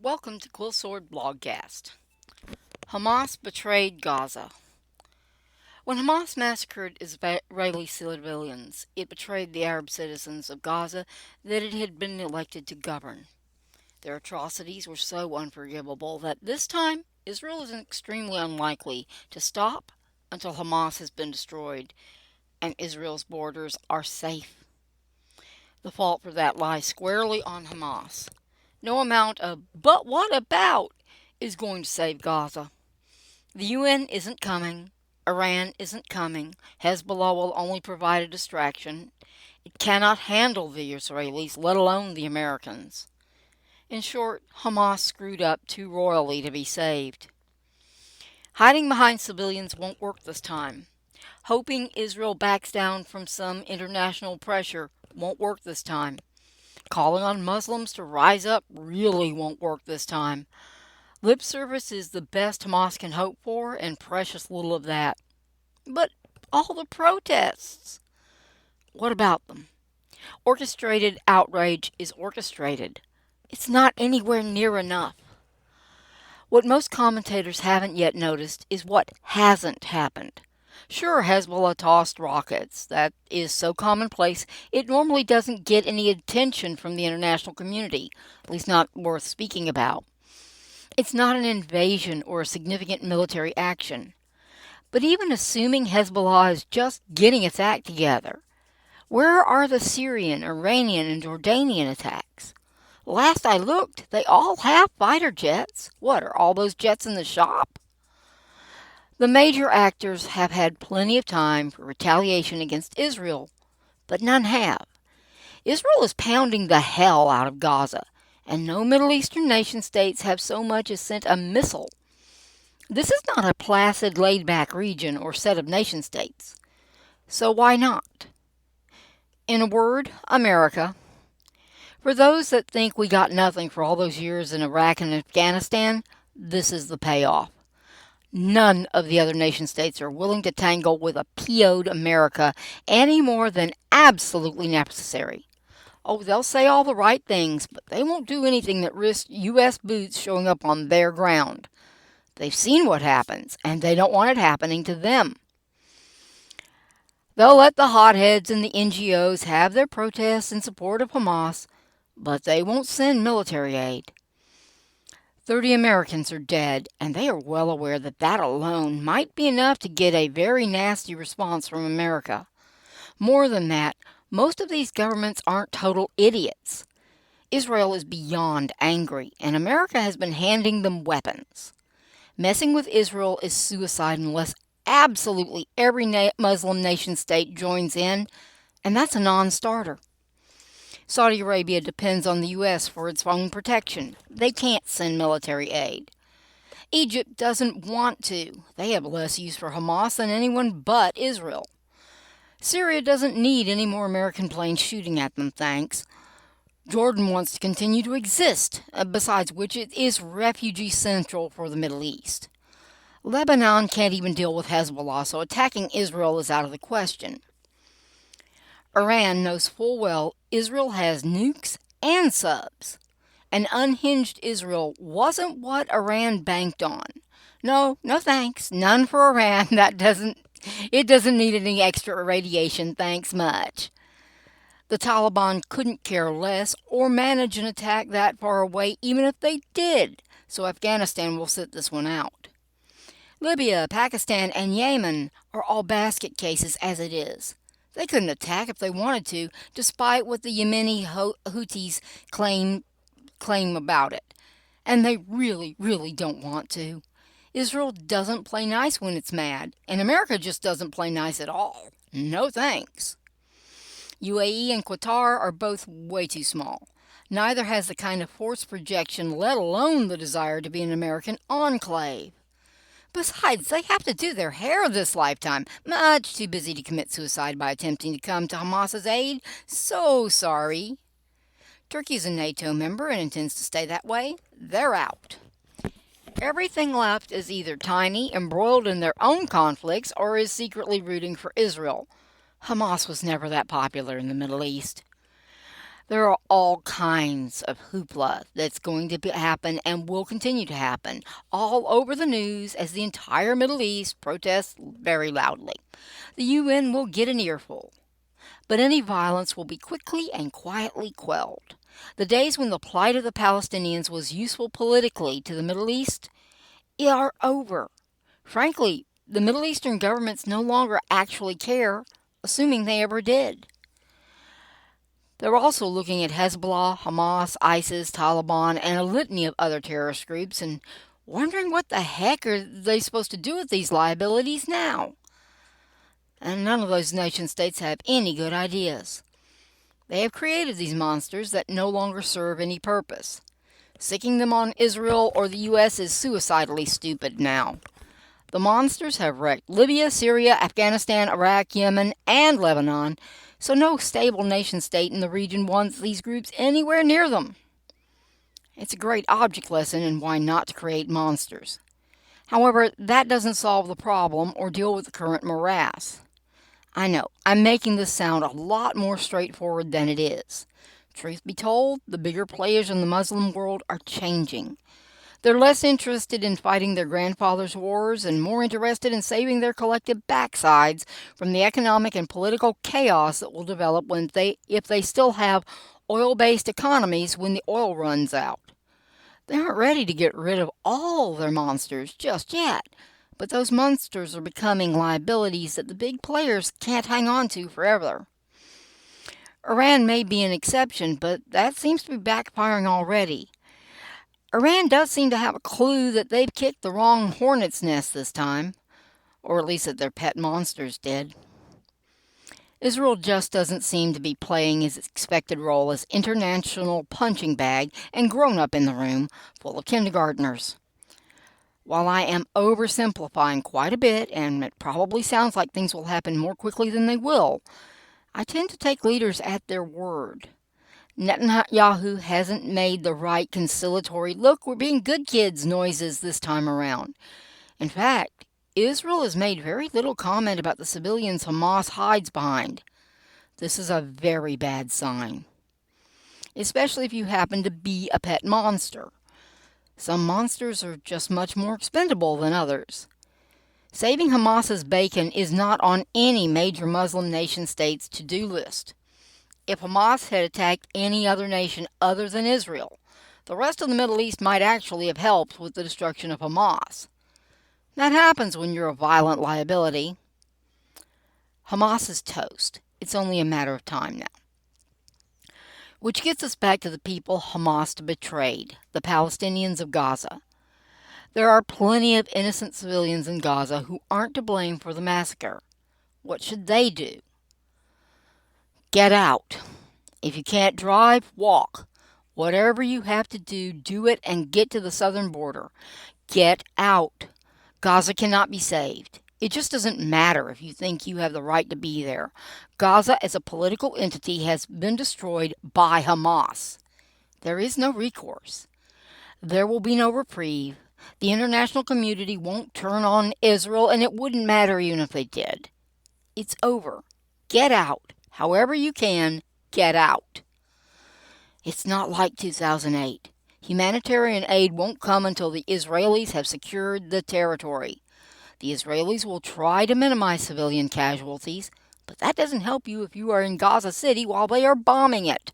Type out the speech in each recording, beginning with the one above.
Welcome to Quill Sword Blogcast. Hamas betrayed Gaza. When Hamas massacred Israeli civilians, it betrayed the Arab citizens of Gaza that it had been elected to govern. Their atrocities were so unforgivable that this time Israel is extremely unlikely to stop until Hamas has been destroyed and Israel's borders are safe. The fault for that lies squarely on Hamas. No amount of "but what about" is going to save Gaza. The UN isn't coming. Iran isn't coming. Hezbollah will only provide a distraction. It cannot handle the Israelis, let alone the Americans. In short, Hamas screwed up too royally to be saved. Hiding behind civilians won't work this time. Hoping Israel backs down from some international pressure won't work this time. Calling on Muslims to rise up really won't work this time. Lip service is the best Hamas can hope for, and precious little of that. But all the protests, what about them? Orchestrated outrage is orchestrated. It's not anywhere near enough. What most commentators haven't yet noticed is what hasn't happened. Sure, Hezbollah tossed rockets. That is so commonplace, it normally doesn't get any attention from the international community, at least not worth speaking about. It's not an invasion or a significant military action. But even assuming Hezbollah is just getting its act together, where are the Syrian, Iranian, and Jordanian attacks? Last I looked, they all have fighter jets. What, are all those jets in the shop? The major actors have had plenty of time for retaliation against Israel, but none have. Israel is pounding the hell out of Gaza, and no Middle Eastern nation states have so much as sent a missile. This is not a placid, laid-back region or set of nation states. So why not? In a word, America. For those that think we got nothing for all those years in Iraq and Afghanistan, this is the payoff. None of the other nation states are willing to tangle with a PO'd America any more than absolutely necessary. Oh, they'll say all the right things, but they won't do anything that risks U.S. boots showing up on their ground. They've seen what happens, and they don't want it happening to them. They'll let the hotheads and the NGOs have their protests in support of Hamas, but they won't send military aid. 30 Americans are dead, and they are well aware that that alone might be enough to get a very nasty response from America. More than that, most of these governments aren't total idiots. Israel is beyond angry, and America has been handing them weapons. Messing with Israel is suicide unless absolutely every Muslim nation state joins in, and that's a non-starter. Saudi Arabia depends on the U.S. for its own protection. They can't send military aid. Egypt doesn't want to. They have less use for Hamas than anyone but Israel. Syria doesn't need any more American planes shooting at them, thanks. Jordan wants to continue to exist, besides which it is refugee central for the Middle East. Lebanon can't even deal with Hezbollah, so attacking Israel is out of the question. Iran knows full well Israel has nukes and subs. An unhinged Israel wasn't what Iran banked on. No thanks. None for Iran. It doesn't need any extra irradiation, thanks much. The Taliban couldn't care less or manage an attack that far away even if they did, so Afghanistan will sit this one out. Libya, Pakistan, and Yemen are all basket cases as it is. They couldn't attack if they wanted to, despite what the Yemeni Houthis claim about it. And they really, really don't want to. Israel doesn't play nice when it's mad, and America just doesn't play nice at all. No thanks. UAE and Qatar are both way too small. Neither has the kind of force projection, let alone the desire to be an American enclave. Besides, they have to do their hair this lifetime. Much too busy to commit suicide by attempting to come to Hamas's aid. So sorry. Turkey is a NATO member and intends to stay that way. They're out. Everything left is either tiny, embroiled in their own conflicts, or is secretly rooting for Israel. Hamas was never that popular in the Middle East. There are all kinds of hoopla that's going to happen and will continue to happen all over the news as the entire Middle East protests very loudly. The UN will get an earful, but any violence will be quickly and quietly quelled. The days when the plight of the Palestinians was useful politically to the Middle East are over. Frankly, the Middle Eastern governments no longer actually care, assuming they ever did. They're also looking at Hezbollah, Hamas, ISIS, Taliban, and a litany of other terrorist groups and wondering what the heck are they supposed to do with these liabilities now. And none of those nation states have any good ideas. They have created these monsters that no longer serve any purpose. Sicking them on Israel or the U.S. is suicidally stupid now. The monsters have wrecked Libya, Syria, Afghanistan, Iraq, Yemen, and Lebanon, so no stable nation state in the region wants these groups anywhere near them. It's a great object lesson in why not to create monsters. However, that doesn't solve the problem or deal with the current morass. I know, I'm making this sound a lot more straightforward than it is. Truth be told, the bigger players in the Muslim world are changing. They're less interested in fighting their grandfathers' wars and more interested in saving their collective backsides from the economic and political chaos that will develop if they still have oil-based economies when the oil runs out. They aren't ready to get rid of all their monsters just yet, but those monsters are becoming liabilities that the big players can't hang on to forever. Iran may be an exception, but that seems to be backfiring already. Iran does seem to have a clue that they've kicked the wrong hornet's nest this time, or at least that their pet monsters did. Israel just doesn't seem to be playing its expected role as international punching bag and grown-up in the room full of kindergartners. While I am oversimplifying quite a bit, and it probably sounds like things will happen more quickly than they will, I tend to take leaders at their word. Netanyahu hasn't made the right conciliatory "look, we're being good kids" noises this time around. In fact, Israel has made very little comment about the civilians Hamas hides behind. This is a very bad sign, especially if you happen to be a pet monster. Some monsters are just much more expendable than others. Saving Hamas's bacon is not on any major Muslim nation state's to-do list. If Hamas had attacked any other nation other than Israel, the rest of the Middle East might actually have helped with the destruction of Hamas. That happens when you're a violent liability. Hamas is toast. It's only a matter of time now. Which gets us back to the people Hamas betrayed, the Palestinians of Gaza. There are plenty of innocent civilians in Gaza who aren't to blame for the massacre. What should they do? Get out. If you can't drive, walk. Whatever you have to do, do it and get to the southern border. Get out. Gaza cannot be saved. It just doesn't matter if you think you have the right to be there. Gaza as a political entity has been destroyed by Hamas. There is no recourse. There will be no reprieve. The international community won't turn on Israel, and it wouldn't matter even if they did. It's over. Get out. However you can, get out. It's not like 2008. Humanitarian aid won't come until the Israelis have secured the territory. The Israelis will try to minimize civilian casualties, but that doesn't help you if you are in Gaza City while they are bombing it.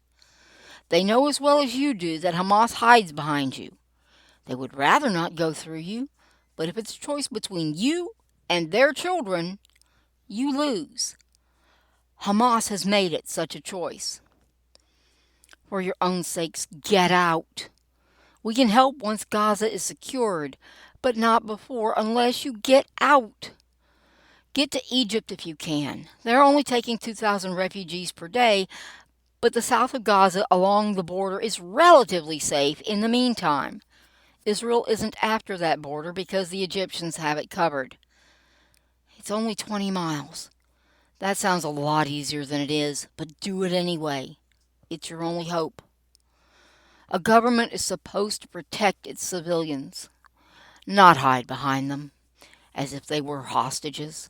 They know as well as you do that Hamas hides behind you. They would rather not go through you, but if it's a choice between you and their children, you lose. Hamas has made it such a choice. For your own sakes, get out. We can help once Gaza is secured, but not before unless you get out. Get to Egypt if you can. They're only taking 2,000 refugees per day, but the south of Gaza along the border is relatively safe in the meantime. Israel isn't after that border because the Egyptians have it covered. It's only 20 miles. That sounds a lot easier than it is, but do it anyway. It's your only hope. A government is supposed to protect its civilians, not hide behind them, as if they were hostages.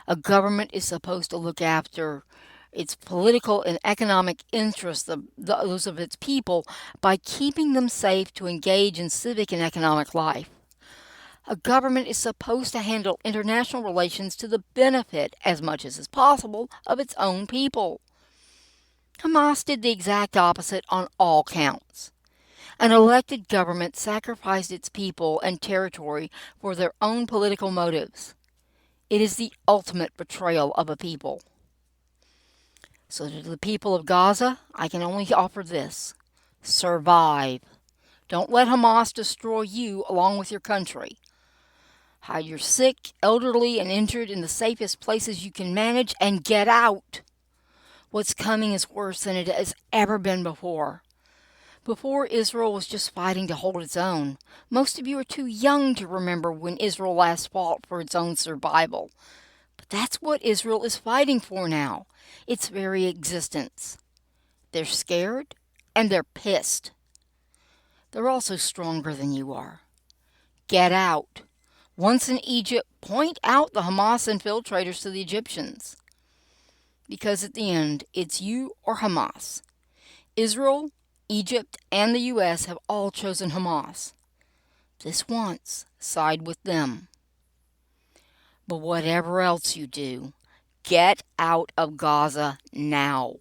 A government is supposed to look after its political and economic interests, those of its people, by keeping them safe to engage in civic and economic life. A government is supposed to handle international relations to the benefit, as much as is possible, of its own people. Hamas did the exact opposite on all counts. An elected government sacrificed its people and territory for their own political motives. It is the ultimate betrayal of a people. So to the people of Gaza, I can only offer this: survive. Don't let Hamas destroy you along with your country. Hide your sick, elderly, and injured in the safest places you can manage and get out. What's coming is worse than it has ever been before. Before, Israel was just fighting to hold its own. Most of you are too young to remember when Israel last fought for its own survival. But that's what Israel is fighting for now, its very existence. They're scared and they're pissed. They're also stronger than you are. Get out. Once in Egypt, point out the Hamas infiltrators to the Egyptians. Because at the end, it's you or Hamas. Israel, Egypt, and the U.S. have all chosen Hamas. This once, side with them. But whatever else you do, get out of Gaza now.